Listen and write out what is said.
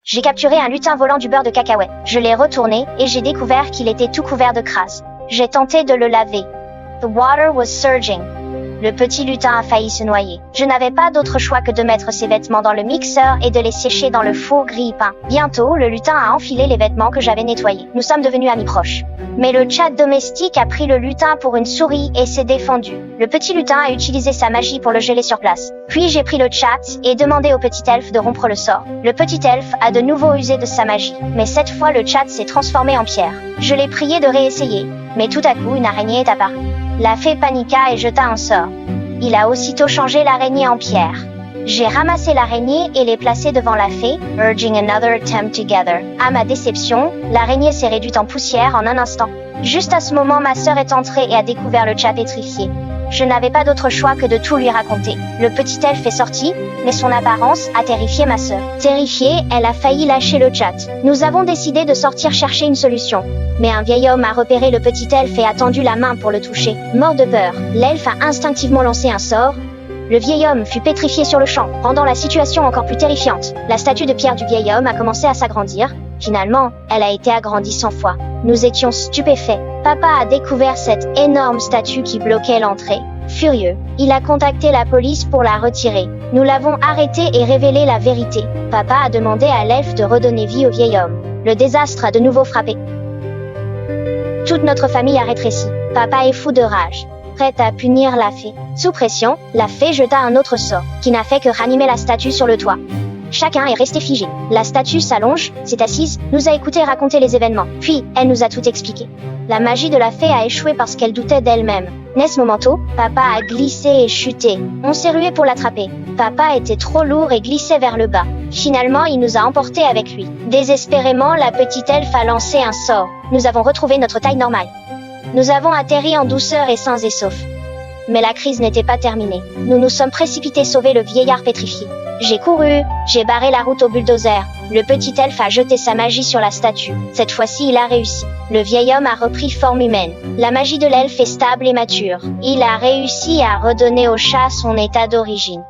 J'ai capturé un lutin volant du beurre de cacahuète. Je l'ai retourné et j'ai découvert qu'il était tout couvert de crasse. J'ai tenté de le laver. The water was surging. Le petit lutin a failli se noyer. Je n'avais pas d'autre choix que de mettre ses vêtements dans le mixeur et de les sécher dans le four grille-pain. Bientôt, le lutin a enfilé les vêtements que j'avais nettoyés. Nous sommes devenus amis proches. Mais le chat domestique a pris le lutin pour une souris et s'est défendu. Le petit lutin a utilisé sa magie pour le geler sur place. Puis j'ai pris le chat et demandé au petit elfe de rompre le sort. Le petit elfe a de nouveau usé de sa magie. Mais cette fois, le chat s'est transformé en pierre. Je l'ai prié de réessayer. Mais tout à coup, une araignée est apparue. La fée paniqua et jeta un sort. Il a aussitôt changé l'araignée en pierre. J'ai ramassé l'araignée et l'ai placée devant la fée, urging another attempt together. À ma déception, l'araignée s'est réduite en poussière en un instant. Juste à ce moment, ma sœur est entrée et a découvert le chat pétrifié. Je n'avais pas d'autre choix que de tout lui raconter. Le petit elfe est sorti, mais son apparence a terrifié ma sœur. Terrifiée, elle a failli lâcher le chat. Nous avons décidé de sortir chercher une solution. Mais un vieil homme a repéré le petit elfe et a tendu la main pour le toucher. Mort de peur, l'elfe a instinctivement lancé un sort. Le vieil homme fut pétrifié sur le champ, rendant la situation encore plus terrifiante. La statue de pierre du vieil homme a commencé à s'agrandir. Finalement, elle a été agrandie 100 fois. Nous étions stupéfaits. Papa a découvert cette énorme statue qui bloquait l'entrée. Furieux, il a contacté la police pour la retirer. Nous l'avons arrêté et révélé la vérité. Papa a demandé à l'elfe de redonner vie au vieil homme. Le désastre a de nouveau frappé. Toute notre famille a rétréci. Papa est fou de rage, prête à punir la fée. Sous pression, la fée jeta un autre sort, qui n'a fait que ranimer la statue sur le toit. Chacun est resté figé. La statue s'allonge, s'est assise, nous a écouté raconter les événements. Puis, elle nous a tout expliqué. La magie de la fée a échoué parce qu'elle doutait d'elle-même. N'est-ce momento, papa a glissé et chuté. On s'est rué pour l'attraper. Papa était trop lourd et glissait vers le bas. Finalement, il nous a emportés avec lui. Désespérément, la petite elfe a lancé un sort. Nous avons retrouvé notre taille normale. Nous avons atterri en douceur et sains et saufs. Mais la crise n'était pas terminée. Nous nous sommes précipités sauver le vieillard pétrifié. J'ai couru, j'ai barré la route au bulldozer. Le petit elfe a jeté sa magie sur la statue. Cette fois-ci, il a réussi. Le vieil homme a repris forme humaine. La magie de l'elfe est stable et mature. Il a réussi à redonner au chat son état d'origine.